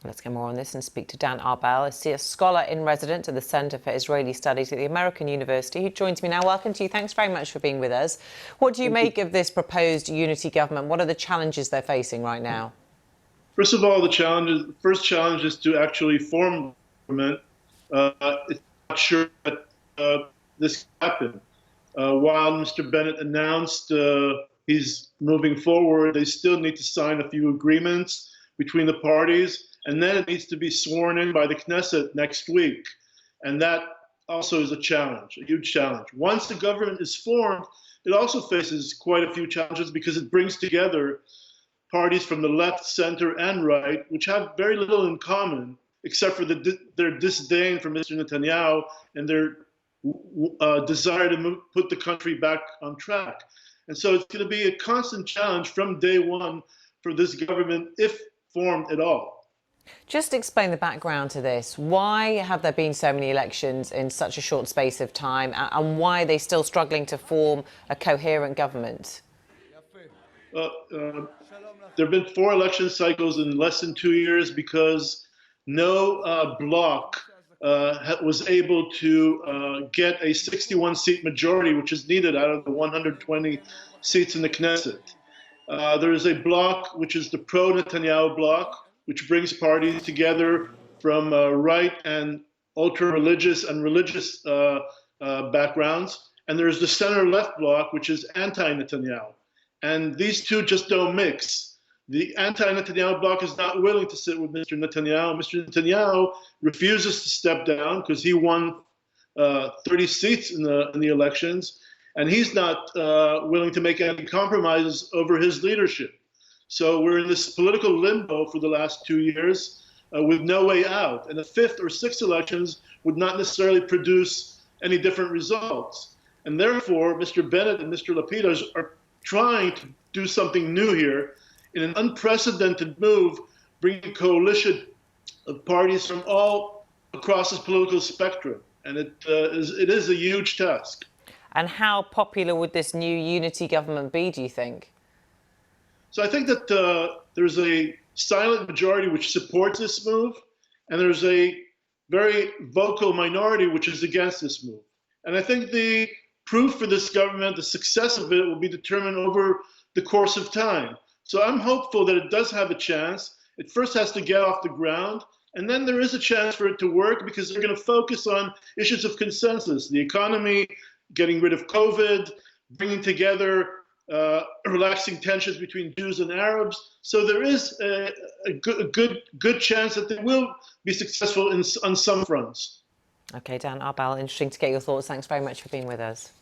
Let's get more on this and speak to Dan Arbell, a scholar in residence at the Centre for Israeli Studies at the American University, who joins me now. Welcome to you. Thanks very much for being with us. What do you make of this proposed unity government? What are the challenges they're facing right now? First of all, the first challenge is to actually form government. It's not sure that this can happen. While Mr. Bennett announced he's moving forward, they still need to sign a few agreements between the parties, and then it needs to be sworn in by the Knesset next week. And that also is a challenge, a huge challenge. Once the government is formed, it also faces quite a few challenges because it brings together parties from the left, center, and right, which have very little in common, except for their disdain for Mr. Netanyahu and their desire to put the country back on track. And so it's going to be a constant challenge from day one for this government, if formed at all. Just explain the background to this. Why have there been so many elections in such a short space of time, and why are they still struggling to form a coherent government? There have been 4 election cycles in less than 2 years because no bloc was able to get a 61-seat majority, which is needed out of the 120 seats in the Knesset. There is a bloc, which is the pro-Netanyahu bloc, which brings parties together from right and ultra-religious and religious backgrounds. And there's the center-left bloc, which is anti-Netanyahu. And these two just don't mix. The anti-Netanyahu bloc is not willing to sit with Mr. Netanyahu. Mr. Netanyahu refuses to step down because he won 30 seats in the elections, and he's not willing to make any compromises over his leadership. So we're in this political limbo for the last 2 years with no way out. And the 5th or 6th elections would not necessarily produce any different results. And therefore, Mr. Bennett and Mr. Lapid are trying to do something new here in an unprecedented move, bringing a coalition of parties from all across this political spectrum. And it is a huge task. And how popular would this new unity government be, do you think? So I think that there's a silent majority which supports this move, and there's a very vocal minority which is against this move. And I think the proof for this government, the success of it, will be determined over the course of time. So I'm hopeful that it does have a chance. It first has to get off the ground, and then there is a chance for it to work because they're going to focus on issues of consensus, the economy, getting rid of COVID, bringing together relaxing tensions between Jews and Arabs. So there is a good chance that they will be successful on some fronts. OK, Dan Arbell, interesting to get your thoughts. Thanks very much for being with us.